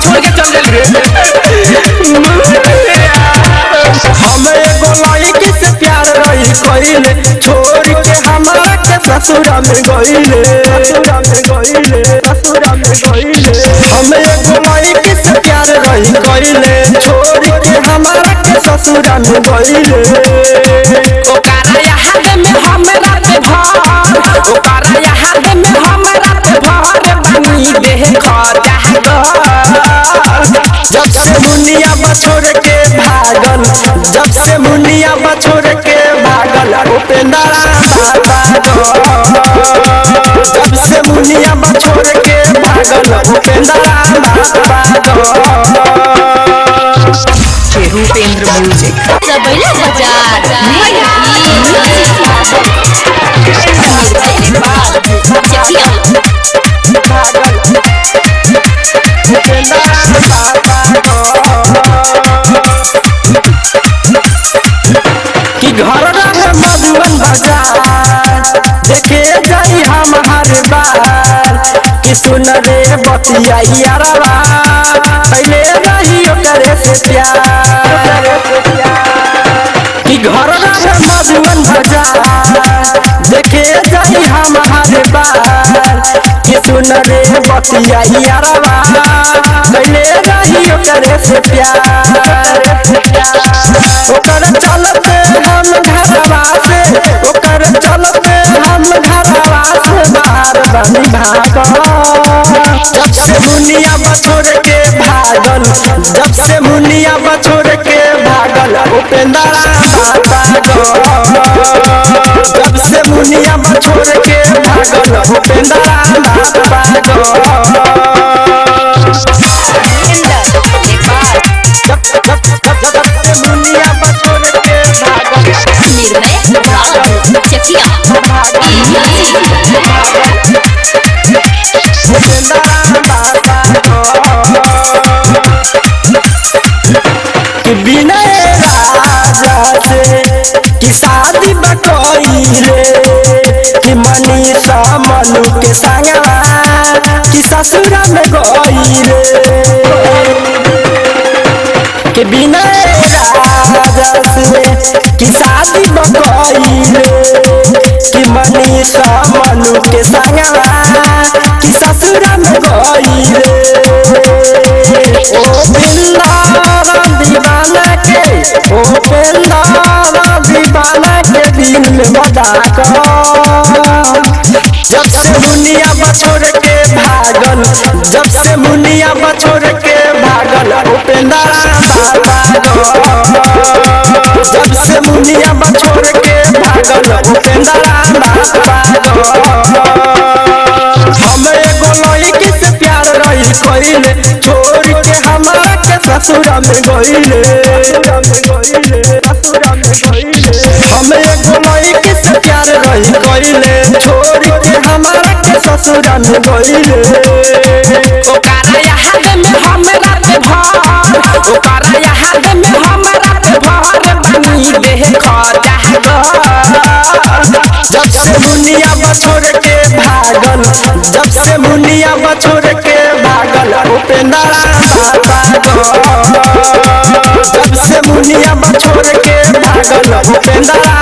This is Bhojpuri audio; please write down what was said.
छोड़ के चल रे। हम एगो लड़की से प्यार रही कइले छोड़ के हमारा के ससुरा में गइले। हम एगो लड़की से प्यार रही कइले छोड़ के हमारा के ससुरा में गइले। ओकरा याद में हम रात भर ओकरा याद में हम रात भर बनी देह खजा जब से मुनिया बछोड़ के भागल जब से मुनिया बछोड़ के भागल उपेंद्रा जब से मुनिया बछोड़ के भागल उपेंद्रा रूपेंद्र म्यूजिक सबैला बाजार कि घर रहे मधुबन बाजार देखे जाई हम हर बार कि सुन रे बतिया यारवा पहले रही ओकरे से प्यार कि घर रहे मधुबन बाजार देखे जाई हम हर बार कि सुन रे बतिया यारवा पहले रही ओकरे से प्यार ओकर चलते हम घरवा से ओकर चलते हम घरवा से बाहर बनी भागल जब से मुनिया बछोड़ के भागल जब से मुनिया बछोड़ के भागल उपेंद्रा जब से मुनिया बछोड़ के भागल उपेंद्रा मुनिया बछोड़ के भागल निर्णय चकिया कि विनय राजा से कि शादी बकइले कि मनीषा मनु के संगवा कि ससुरा में गइले कि विनय राजा से कि शादी बकइले कि मनीषा मनु के संगवा कि ससुरा में गइले ओ बिल्ला दीवाना के ओ बिल्ला दीवाना के दिल में बता जब से मुनिया बछोड़ के भागल जब से मुनिया बछोड़ के भागल उपेंद्रा जब से मुनिया बछोड़ के भागल उपेंद्रा हम एगो लड़की से प्यार रही कइले छोड़ के हमारा के ससुरा में गइले हम एगो लड़की से प्यार रही कइले छोड़ के हमारा के ससुरा में गइले ओकरा याद में हम रात भर ओकरा याद में हम रात भर बनी देह खजा जब से मुनिया बछोड़ के भागल जब से मुनिया बछोड़ के भागल उपेंद्रा जब से मुनिया बछोड़ के भागल उपेंद्रा